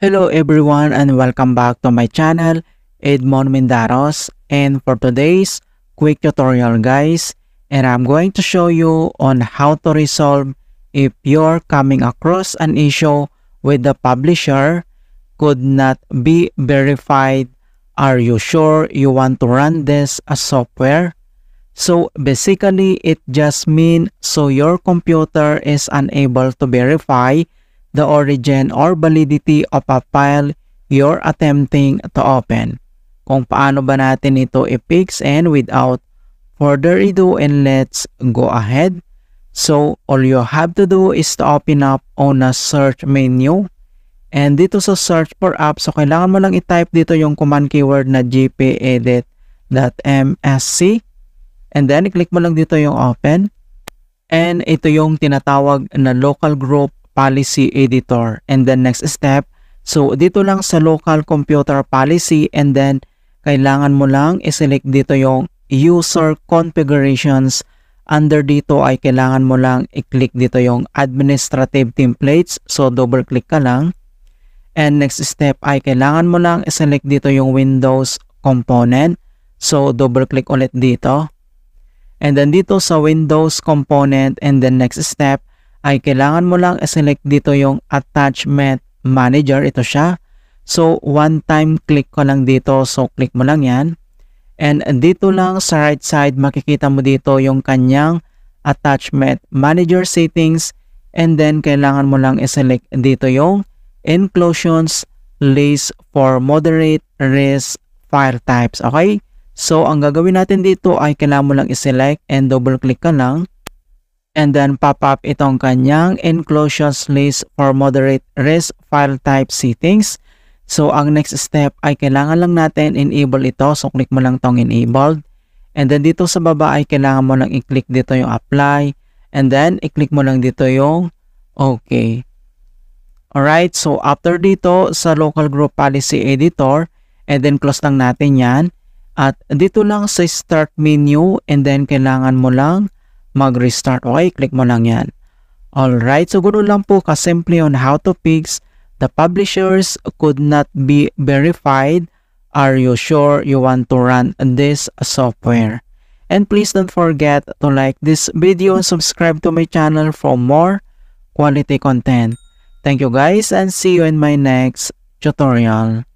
Hello everyone and welcome back to my channel, Edmond Mendaros, and for today's quick tutorial guys, and I'm going to show you on how to resolve if you're coming across an issue with the publisher could not be verified. Are you sure you want to run this as software? So basically it just means so your computer is unable to verify the origin or validity of a file you're attempting to open. Kung paano ba natin ito i-fix, and without further ado, and let's go ahead. So all you have to do is to open up on a search menu, and dito sa search for apps, so kailangan mo lang i-type dito yung command keyword na gpedit.msc, and then i-click mo lang dito yung open, and ito yung tinatawag na local group policy editor. And then next step, so dito lang sa local computer policy, and then kailangan mo lang i-select dito yung user configurations. Under dito ay kailangan mo lang i-click dito yung administrative templates, so double click ka lang. And next step ay kailangan mo lang i-select dito yung Windows component, so double click ulit dito. And then dito sa Windows component, and then next step ay kailangan mo lang i-select dito yung attachment manager, ito siya. So one time click ko lang dito, so click mo lang yan. And dito lang sa right side makikita mo dito yung kanyang attachment manager settings, and then kailangan mo lang i-select dito yung inclusions list for moderate risk file types. Okay? So ang gagawin natin dito ay kailangan mo lang i-select and double click ka lang. And then pop up itong kanyang inclusions list for moderate risk file type settings. So ang next step ay kailangan lang natin enable ito. So click mo lang tong enabled. And then dito sa baba ay kailangan mo lang i-click dito yung apply. And then i-click mo lang dito yung okay. Alright, so after dito sa local group policy editor, and then close lang natin yan. At dito lang sa start menu, and then kailangan mo lang mag-restart. Okay, click mo lang yan. Alright, so ganoon lang po kasimple on how to fix the publishers could not be verified. Are you sure you want to run this software? And please don't forget to like this video and subscribe to my channel for more quality content. Thank you guys, and see you in my next tutorial.